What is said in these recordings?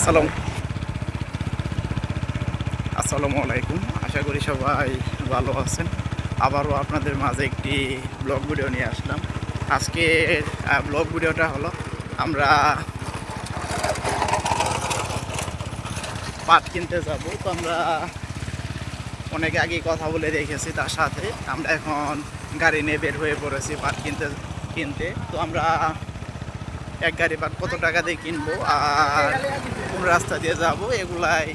সালাম আসসালামু আলাইকুম। আশা করি সবাই ভালো আছেন। আবারও আপনাদের মাঝে একটি ব্লগ ভিডিও নিয়ে আসলাম। আজকের ব্লগ ভিডিওটা হলো আমরা পাট কিনতে যাব। তো আমরা অনেক আগেই কথা বলে রেখেছি, তার সাথে আমরা এখন গাড়ি নিয়ে বের হয়ে পড়েছি পাট কিনতে। তো আমরা এক গাড়ি পাট কত টাকা দিয়ে কিনবো আর কোন রাস্তা দিয়ে যাব এগুলাই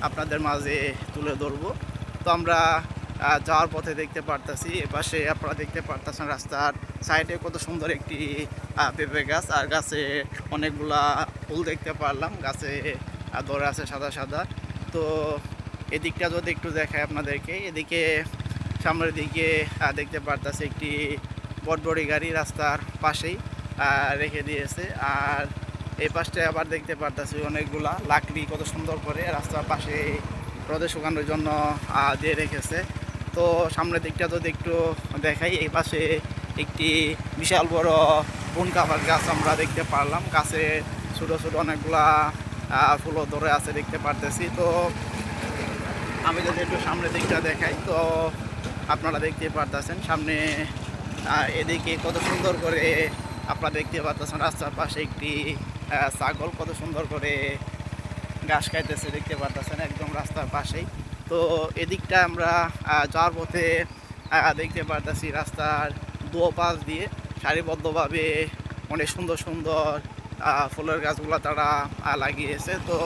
আপনাদের মাঝে তুলে ধরবো। তো আমরা যাওয়ার পথে দেখতে পারতাছি, এপাশে আপনারা দেখতে পারতেছেন রাস্তার সাইডে কত সুন্দর একটি পেঁপে গাছ, আর গাছে অনেকগুলা ফুল দেখতে পারলাম, গাছে ধরে আছে সাদা সাদা। তো এদিকটা যদি একটু দেখায় আপনাদেরকে, এদিকে সামনের দিকে দেখতে পারতেছি একটি বটবড়ি গাড়ি রাস্তার পাশেই রেখে দিয়েছে, আর এই পাশটায় আবার দেখতে পারতেছি অনেকগুলা লাকড়ি কত সুন্দর করে রাস্তার পাশে রোদে শুকানোর জন্য দিয়ে রেখেছে। তো সামনের দিকটা যদি একটু দেখাই, এই পাশে একটি বিশাল বড় বন কাভার গাছ আমরা দেখতে পারলাম, গাছে ছোটো ছোটো অনেকগুলা ফুলও ধরে আছে দেখতে পারতেছি। তো আমি যদি একটু সামনের দিকটা দেখাই, তো আপনারা দেখতে পারতেছেন সামনে এদিকে কত সুন্দর করে আপনারা দেখতে পারতেছেন রাস্তার পাশে একটি ছাগল কত সুন্দর করে ঘাস খাইতেছে দেখতে পারতেছেন একদম রাস্তার পাশেই। তো এদিকটা আমরা যাওয়ার পথে দেখতে পারতেছি রাস্তার দুপাশ দিয়ে সারিবদ্ধভাবে অনেক সুন্দর সুন্দর ফুলের গাছগুলো তারা লাগিয়েছে। তো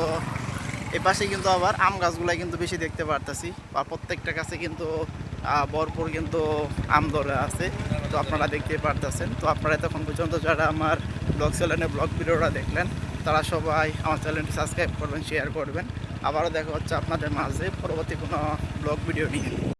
এই পাশে কিন্তু আবার আম গাছগুলো কিন্তু বেশি দেখতে পারতেছি, আর প্রত্যেকটা গাছে কিন্তু ভরপুর কিন্তু আম ধরে আছে। তো আপনারা দেখতে পারতেছেন। তো আপনারা তখন পর্যন্ত যারা আমার ব্লগ চ্যানেলে ব্লগ ভিডিওটা দেখলেন, তারা সবাই আমার চ্যানেলটি সাবস্ক্রাইব করবেন, শেয়ার করবেন। আবারও দেখা হচ্ছে আপনাদের মাঝে পরবর্তী কোনো ব্লগ ভিডিও নিয়ে।